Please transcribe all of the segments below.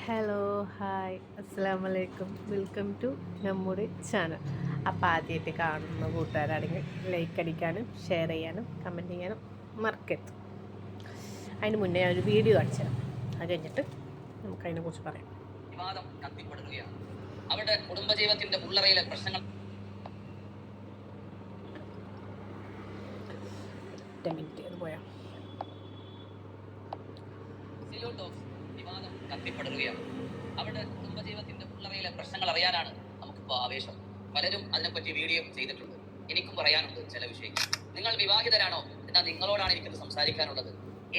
Hello hi അസ്സാം വലൈക്കും welcome to നമ്മുടെ ചാനൽ. അപ്പോൾ ആദ്യമായിട്ട് കാണുന്ന കൂട്ടുകാരാണെങ്കിൽ ലൈക്ക് അടിക്കാനും ഷെയർ ചെയ്യാനും കമൻറ്റ് ചെയ്യാനും മറക്കരുത്. അതിന് മുന്നേ ഞാൻ ഒരു വീഡിയോ കാണിച്ചു തരാം. അത് കഴിഞ്ഞിട്ട് നമുക്കതിനെക്കുറിച്ച് പറയാം. വിവാദം കത്തിപ്പെടുകയാണ്. അവരുടെ കുടുംബജീവിതത്തിന്റെ ഉള്ളറയിലെ പ്രശ്നങ്ങൾ പോയാൽ വിവാദം കത്തിപ്പെടുകയാണ്. അവരുടെ കുടുംബജീവിതത്തിന്റെ ഉള്ളറയിലെ പ്രശ്നങ്ങൾ അറിയാനാണ് നമുക്കിപ്പോൾ ആവേശം. പലരും അതിനെപ്പറ്റി വീഡിയോ ചെയ്തിട്ടുണ്ട്. എനിക്കും പറയാനുണ്ട് ചില വിഷയങ്ങൾ. നിങ്ങൾ വിവാഹിതരാണോ എന്നാൽ നിങ്ങളോടാണ് എനിക്കിത് സംസാരിക്കാനുള്ളത്.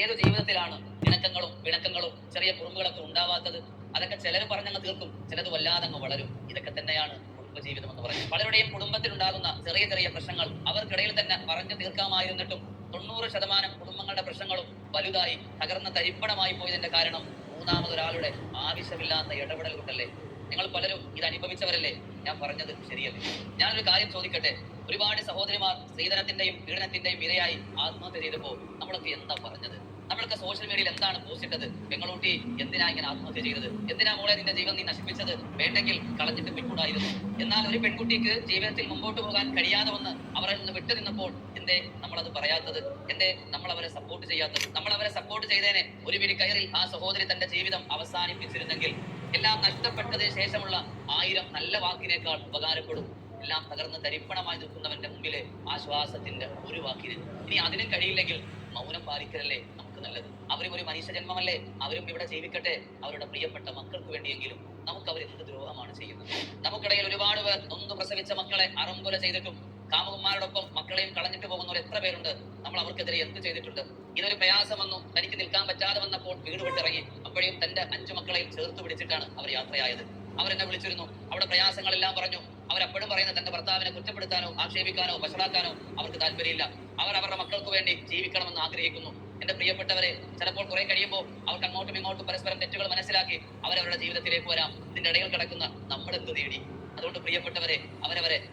ഏത് ജീവിതത്തിലാണ് ഇണക്കങ്ങളും പിണക്കങ്ങളും ചെറിയ കുറുമ്പുകളൊക്കെ ഉണ്ടാവാത്തത്? അതൊക്കെ ചിലർ പറഞ്ഞങ്ങ് തീർക്കും, ചിലത് വല്ലാതങ്ങ് വളരും. ഇതൊക്കെ തന്നെയാണ് കുടുംബജീവിതം എന്ന് പറയുന്നത്. പലരുടെയും കുടുംബത്തിൽ ഉണ്ടാകുന്ന ചെറിയ ചെറിയ പ്രശ്നങ്ങൾ അവർക്കിടയിൽ തന്നെ പറഞ്ഞു തീർക്കാമായിരുന്നിട്ടും 90% കുടുംബങ്ങളുടെ പ്രശ്നങ്ങളും വലുതായി തകർന്ന തരിപ്പണമായി പോയതിന്റെ കാരണം മൂന്നാമതൊരാളുടെ ആവശ്യമില്ലാത്ത ഇടപെടൽ കൊണ്ടല്ലേ? നിങ്ങൾ പലരും ഇത് അനുഭവിച്ചവരല്ലേ? ഞാൻ പറഞ്ഞത് ശരിയല്ലേ? ഞാനൊരു കാര്യം ചോദിക്കട്ടെ. ഒരുപാട് സഹോദരിമാർ സ്ത്രീധനത്തിന്റെയും പീഡനത്തിന്റെയും ഇരയായി ആത്മഹത്യ ചെയ്തപ്പോ നമ്മളൊക്കെ എന്താ പറഞ്ഞത്? നമ്മളൊക്കെ സോഷ്യൽ മീഡിയയിൽ എന്താണ് പോസ്റ്റ് ഇട്ടത്? പെങ്ങളൂട്ടി എന്തിനാ ഇങ്ങനെ ആത്മഹത്യ ചെയ്തത്? എന്തിനാ മോളെ നിന്റെ ജീവൻ നീ നശിപ്പിച്ചത്? വേണ്ടെങ്കിൽ കളഞ്ഞിട്ട് പിൻകൂടായിരുന്നു. എന്നാൽ ഒരു പെൺകുട്ടിക്ക് ജീവിതത്തിൽ മുമ്പോട്ട് പോകാൻ കഴിയാതെ വന്ന് അവരെ നിന്ന് വിട്ടു നിന്നപ്പോൾ എന്തേ നമ്മളത് പറയാത്തത്? എന്തേ നമ്മൾ അവരെ സപ്പോർട്ട് ചെയ്യാത്തത്? നമ്മൾ അവരെ സപ്പോർട്ട് ചെയ്തേനെ ഒരു പിടി കയറിൽ ആ സഹോദരി തന്റെ ജീവിതം അവസാനിപ്പിച്ചിരുന്നെങ്കിൽ എല്ലാം നഷ്ടപ്പെട്ടതിന് ശേഷമുള്ള 1000 നല്ല വാക്കിനേക്കാൾ ഉപകാരപ്പെടും എല്ലാം തകർന്ന് തരിപ്പണമായി നിൽക്കുന്നവന്റെ മുമ്പിലെ ആശ്വാസത്തിന്റെ ഒരു വാക്കിന്. ഇനി അതിനും കഴിയില്ലെങ്കിൽ മൗനം പാലിക്കലല്ലേ നമുക്ക് നല്ലത്? അവരും ഒരു മനുഷ്യജന്മമല്ലേ? അവരും ഇവിടെ ജീവിക്കട്ടെ, അവരുടെ പ്രിയപ്പെട്ട മക്കൾക്ക് വേണ്ടിയെങ്കിലും. നമുക്ക് അവർ എന്ത് ദ്രോഹമാണ് ചെയ്യുന്നത്? നമുക്കിടയിൽ ഒരുപാട് പേർ നൊന്തു പ്രസവിച്ച മക്കളെ അറംകൊല ചെയ്തിട്ടും കാമുകന്മാരോടൊപ്പം മക്കളെയും കളഞ്ഞിട്ട് പോകുന്നവർ എത്ര പേരുണ്ട്? നമ്മൾ അവർക്കെതിരെ എന്ത് ചെയ്തിട്ടുണ്ട്? ഇതൊരു പ്രയാസം വന്നു, തനിക്ക് നിൽക്കാൻ പറ്റാതെ വന്നപ്പോൾ വീട് വിട്ടിറങ്ങി. അപ്പോഴും തന്റെ 5 മക്കളെയും ചേർത്ത് പിടിച്ചിട്ടാണ് അവർ യാത്രയായത്. അവരെന്നെ വിളിച്ചിരുന്നു, അവിടെ പ്രയാസങ്ങളെല്ലാം പറഞ്ഞു. അവരപ്പോഴും പറയുന്നത് തന്റെ ഭർത്താവിനെ കുറ്റപ്പെടുത്താനോ ആക്ഷേപിക്കാനോ വഷളാക്കാനോ അവർക്ക് താല്പര്യമില്ല. അവർ അവരുടെ മക്കൾക്ക് വേണ്ടി ജീവിക്കണമെന്ന് ആഗ്രഹിക്കുന്നു. എന്റെ പ്രിയപ്പെട്ടവരെ, ചിലപ്പോൾ കുറെ കഴിയുമ്പോൾ അവർക്ക് അങ്ങോട്ടും ഇങ്ങോട്ടും പരസ്പരം തെറ്റുകൾ മനസ്സിലാക്കി അവരവരുടെ ജീവിതത്തിലേക്ക് വരാം. ഇതിന്റെ ഇടയിൽ കിടക്കുന്ന നമ്മൾ എന്ത് നേടി? അതുകൊണ്ട് പ്രിയപ്പെട്ടവരെ,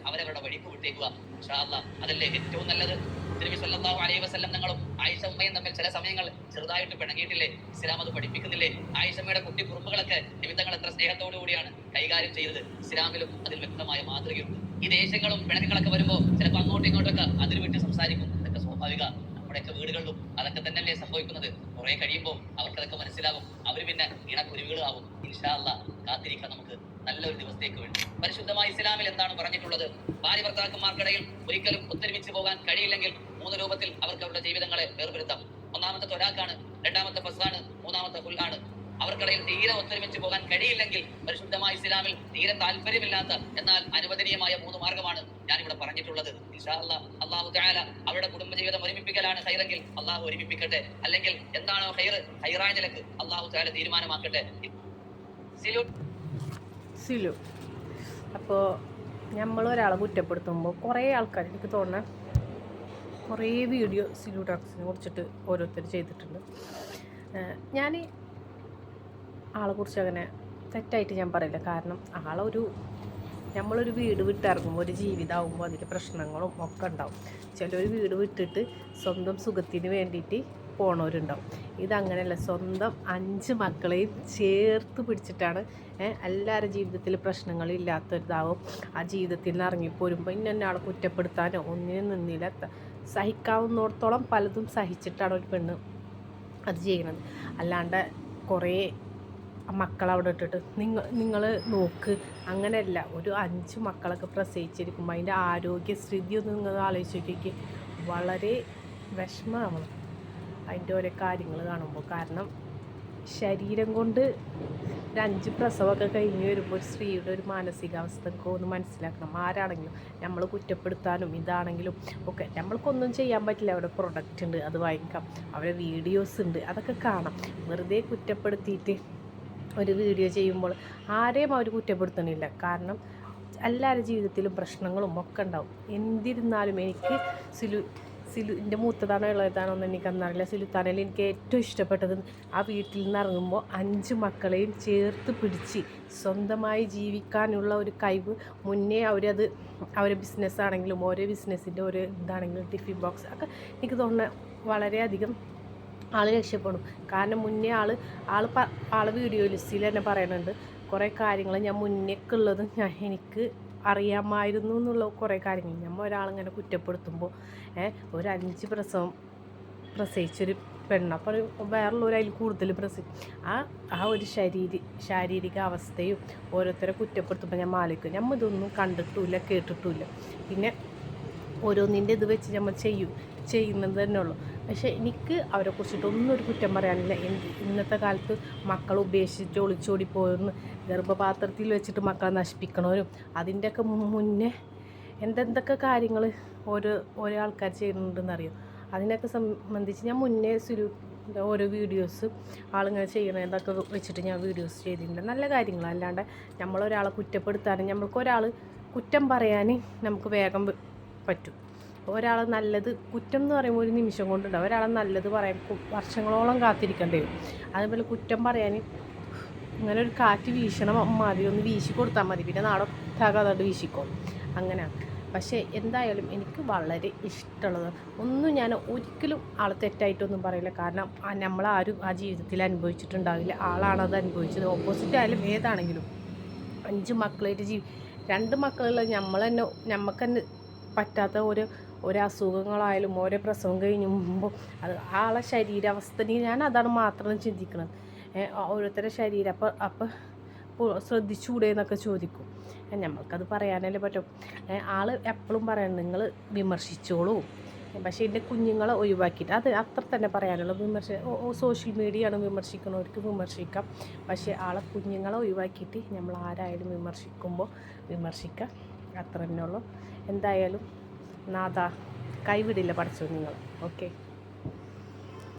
അവരവരുടെ വഴിക്ക് വിട്ടേക്കുക. ഇൻഷാ അല്ലാഹ് അതല്ലേ ഏറ്റവും നല്ലത്. നബി സല്ലല്ലാഹു അലൈഹി വസല്ലം തങ്ങളും ആയിഷ ഉമ്മയും തമ്മിൽ ചില സമയങ്ങൾ ചെറുതായിട്ട് പിണങ്ങിയിട്ടില്ലേ? ഇസ്ലാം അത് പഠിപ്പിക്കുന്നില്ലേ? ആയിഷമ്മയുടെ കുട്ടി കുറുമ്പുകളൊക്കെ നിമിത്തങ്ങൾ എത്ര സ്നേഹത്തോടു കൂടിയാണ് കൈകാര്യം ചെയ്തത്. ഇസ്ലാമിലും അതിൽ വ്യക്തമായ മാതൃകയുണ്ട്. ഈ ദേഷ്യങ്ങളും പിണക്കങ്ങളൊക്കെ വരുമ്പോൾ ചിലപ്പോൾ അങ്ങോട്ടും ഇങ്ങോട്ടൊക്കെ അതിൽ വിട്ട് സംസാരിക്കും. ഇതൊക്കെ സ്വാഭാവിക. നമ്മുടെയൊക്കെ വീടുകളിലും അതൊക്കെ തന്നെയല്ലേ സംഭവിക്കുന്നത്. കുറെ കഴിയുമ്പോൾ അവർക്കതൊക്കെ മനസ്സിലാകും. അവർ പിന്നെ ഇണക്കുരുവികളാവും. ഇൻഷാ അല്ലാഹ് കാത്തിരിക്കാം നമുക്ക് നല്ലൊരു ദിവസത്തേക്ക് വേണ്ടി. പരിശുദ്ധമായ ഇസ്ലാമിൽ എന്താണ് പറഞ്ഞിട്ടുള്ളത്? ഭാര്യ ഭർത്താക്കന്മാർക്കിടയിൽ ഒരിക്കലും ഒത്തൊരുമിച്ച് പോകാൻ കഴിയില്ലെങ്കിൽ 3 രൂപത്തിൽ അവർക്ക് അവരുടെ ജീവിതങ്ങളെ വേർപെടുത്താം. ഒന്നാമത്തെ തൊലാഖാണ്, രണ്ടാമത്തെ ഫസ്സാണ്, മൂന്നാമത്തെ ഹുൽആണ്. അവർക്കിടയിൽ തീരെ ഒത്തൊരുമിച്ച് പോകാൻ കഴിയില്ലെങ്കിൽ പരിശുദ്ധമായ ഇസ്ലാമിൽ തീരെ താല്പര്യമില്ലാത്ത എന്നാൽ അനുവദനീയമായ 3 മാർഗമാണ് ഞാനിവിടെ പറഞ്ഞിട്ടുള്ളത്. ഇൻഷാ അല്ലാഹ് അല്ലാഹു തആല അവരുടെ കുടുംബജീവിതം ഒരുമിപ്പിക്കലാണ് ഹൈറെങ്കിൽ അല്ലാഹു ഒരുമിപ്പിക്കട്ടെ. അല്ലെങ്കിൽ എന്താണോ ഹൈറായ നിലക്ക് അല്ലാഹു തആല തീരുമാനമാക്കട്ടെ. സിലു. അപ്പോൾ നമ്മളൊരാളെ കുറ്റപ്പെടുത്തുമ്പോൾ കുറേ ആൾക്കാർ, എനിക്ക് തോന്നുന്ന കുറേ വീഡിയോ സിലു ഡ്രഗ്സിനെ കുറിച്ചിട്ട് ഓരോരുത്തർ ചെയ്തിട്ടുണ്ട്. ഞാൻ ആളെക്കുറിച്ച് അങ്ങനെ തെറ്റായിട്ട് ഞാൻ പറയില്ല. കാരണം നമ്മളൊരു വീട് വിട്ടിറങ്ങുമ്പോൾ ഒരു ജീവിതമാകുമ്പോൾ അതിൽ പ്രശ്നങ്ങളും ഒക്കെ ഉണ്ടാവും. ചിലർ വീട് വിട്ടിട്ട് സ്വന്തം സുഖത്തിന് വേണ്ടിയിട്ട് പോണവരുണ്ടാവും. ഇതങ്ങനെയല്ല. സ്വന്തം 5 മക്കളെയും ചേർത്ത് പിടിച്ചിട്ടാണ് എല്ലാവരുടെ ജീവിതത്തിൽ പ്രശ്നങ്ങളില്ലാത്തൊരിതാവും ആ ജീവിതത്തിൽ നിന്ന് ഇറങ്ങിപ്പോരുമ്പോൾ ഇന്നൊരാളെ കുറ്റപ്പെടുത്താനോ ഒന്നിനും നിന്നില്ല. സഹിക്കാവുന്നിടത്തോളം പലതും സഹിച്ചിട്ടാണ് ഒരു പെണ്ണ് അത് ചെയ്യണത്. അല്ലാണ്ട് കുറേ മക്കളവിടെ ഇട്ടിട്ട് നിങ്ങൾ നോക്ക്, അങ്ങനെയല്ല. ഒരു 5 മക്കളൊക്കെ പ്രസവിച്ചിരിക്കുമ്പോൾ അതിൻ്റെ ആരോഗ്യസ്ഥിതി ഒന്ന് നിങ്ങൾ ആലോചിച്ച് നോക്കി. വളരെ വിഷമമാണ് അതിൻ്റെ ഓരോ കാര്യങ്ങൾ കാണുമ്പോൾ. കാരണം ശരീരം കൊണ്ട് ഒരു 5 പ്രസവമൊക്കെ കഴിഞ്ഞ് വരുമ്പോൾ ഒരു സ്ത്രീയുടെ ഒരു മാനസികാവസ്ഥയൊക്കെ ഒന്ന് മനസ്സിലാക്കണം. ആരാണെങ്കിലും നമ്മൾ കുറ്റപ്പെടുത്താനും ഇതാണെങ്കിലും ഒക്കെ നമ്മൾക്കൊന്നും ചെയ്യാൻ പറ്റില്ല. അവിടെ പ്രൊഡക്റ്റ് ഉണ്ട്, അത് വാങ്ങിക്കാം. അവിടെ വീഡിയോസ് ഉണ്ട്, അതൊക്കെ കാണാം. വെറുതെ കുറ്റപ്പെടുത്തിയിട്ട് ഒരു വീഡിയോ ചെയ്യുമ്പോൾ ആരെയും അവർ കുറ്റപ്പെടുത്തണില്ല. കാരണം എല്ലാവരുടെ ജീവിതത്തിലും പ്രശ്നങ്ങളും ഒക്കെ ഉണ്ടാവും. എന്നിരുന്നാലും എനിക്ക് സിലുവിൻ്റെ മൂത്തതാണോ ഇളയതാണോ എന്ന് എനിക്കന്നറിയില്ല. സിലുത്താനയിൽ എനിക്ക് ഏറ്റവും ഇഷ്ടപ്പെട്ടത് ആ വീട്ടിൽ നിന്ന് ഇറങ്ങുമ്പോൾ 5 മക്കളെയും ചേർത്ത് പിടിച്ച് സ്വന്തമായി ജീവിക്കാനുള്ള ഒരു കഴിവ് മുന്നേ അവരെ ബിസിനസ്സാണെങ്കിലും ഓരോ ബിസിനസ്സിൻ്റെ ഓരോ ഇതാണെങ്കിലും ടിഫിൻ ബോക്സ് ഒക്കെ എനിക്ക് തോന്നുന്നത് വളരെയധികം ആൾ രക്ഷപ്പെടും. കാരണം മുന്നേ ആള് വീഡിയോ ലിസ്റ്റിൽ തന്നെ പറയുന്നുണ്ട് കുറേ കാര്യങ്ങൾ ഞാൻ മുന്നേക്കുള്ളതും എനിക്ക് അറിയാമായിരുന്നു എന്നുള്ള കുറേ കാര്യങ്ങൾ. നമ്മൾ ഒരാളിങ്ങനെ കുറ്റപ്പെടുത്തുമ്പോൾ ഒരു 5 പ്രസവം പ്രസവിച്ചൊരു പെണ്ണ്, അപ്പോൾ വേറുള്ളവർ അതിൽ കൂടുതൽ ആ ഒരു ശാരീരിക അവസ്ഥയും ഓരോരുത്തരെ കുറ്റപ്പെടുത്തുമ്പോൾ ഞാൻ ആലോചിക്കും നമ്മൾ ഇതൊന്നും കണ്ടിട്ടുമില്ല കേട്ടിട്ടുമില്ല. പിന്നെ ഓരോന്നിൻ്റെ ഇത് വെച്ച് നമ്മൾ ചെയ്യുന്നത് തന്നെ ഉള്ളൂ. പക്ഷേ എനിക്ക് അവരെക്കുറിച്ചിട്ടൊന്നും ഒരു കുറ്റം പറയാനില്ല. ഇന്നത്തെ കാലത്ത് മക്കൾ ഉപേക്ഷിച്ച് ഒളിച്ചോടി പോയെന്ന് ഗർഭപാത്രത്തിൽ വെച്ചിട്ട് മക്കളെ നശിപ്പിക്കണവരും അതിൻ്റെയൊക്കെ മുന്നേ എന്തെന്തൊക്കെ കാര്യങ്ങൾ ഓരോ ആൾക്കാർ ചെയ്യുന്നുണ്ടെന്നറിയോ. അതിനൊക്കെ സംബന്ധിച്ച് ഞാൻ മുന്നേ ഓരോ വീഡിയോസ് ആളിങ്ങനെ ചെയ്യണതൊക്കെ വെച്ചിട്ട് ഞാൻ വീഡിയോസ് ചെയ്തിട്ടുണ്ട്. നല്ല കാര്യങ്ങൾ, അല്ലാണ്ട് നമ്മളൊരാളെ കുറ്റപ്പെടുത്താനും നമ്മൾക്കൊരാൾ കുറ്റം പറയാൻ നമുക്ക് വേഗം പറ്റും. ഒരാളെ നല്ലത് കുറ്റം എന്ന് പറയുമ്പോൾ ഒരു നിമിഷം കൊണ്ടുണ്ടാവും. ഒരാളെ നല്ലത് പറയാൻ വർഷങ്ങളോളം കാത്തിരിക്കേണ്ടി വരും. അതുപോലെ കുറ്റം പറയാൻ ഇങ്ങനെ ഒരു കാറ്റ് വീശണം മാതിരി ഒന്ന് വീശി കൊടുത്താൽ മതി, പിന്നെ നാടൊട്ടാകാതെ വീശിക്കോളും. അങ്ങനെയാണ്. പക്ഷേ എന്തായാലും എനിക്ക് വളരെ ഇഷ്ടമുള്ളത് ഒന്നും ഞാൻ ഒരിക്കലും ആൾ തെറ്റായിട്ടൊന്നും പറയില്ല. കാരണം നമ്മളാരും ആ ജീവിതത്തിൽ അനുഭവിച്ചിട്ടുണ്ടാവില്ല. ആളാണത് അനുഭവിച്ചത്. ഓപ്പോസിറ്റ് ആയാലും ഏതാണെങ്കിലും 5 മക്കളായിട്ട് 2 മക്കളുള്ള നമുക്ക് തന്നെ പറ്റാത്ത ഓരോ അസുഖങ്ങളായാലും ഓരോ പ്രസവം കഴിയുമ്പോൾ അത് ആളെ ശരീരാവസ്ഥ ഞാൻ അതാണ് മാത്രം ചിന്തിക്കുന്നത്. ഓരോരുത്തരുടെ ശരീരം അപ്പോൾ ശ്രദ്ധിച്ചുകൂടെ എന്നൊക്കെ ചോദിക്കും. നമ്മൾക്കത് പറയാനല്ലേ പറ്റും. ആൾ എപ്പോഴും പറയണം നിങ്ങൾ വിമർശിച്ചോളൂ, പക്ഷേ എൻ്റെ കുഞ്ഞുങ്ങളെ ഒഴിവാക്കിയിട്ട് അത് അത്ര തന്നെ പറയാനുള്ളൂ. സോഷ്യൽ മീഡിയയാണ്, വിമർശിക്കുന്നവർക്ക് വിമർശിക്കാം. പക്ഷേ ആളെ കുഞ്ഞുങ്ങളെ ഒഴിവാക്കിയിട്ട് നമ്മൾ ആരായാലും വിമർശിക്കുമ്പോൾ വിമർശിക്കാം, അത്ര തന്നെ ഉള്ളൂ. എന്തായാലും നാഥ കൈവിടില്ല പഠിച്ചോ നിങ്ങൾ. ഓക്കെ.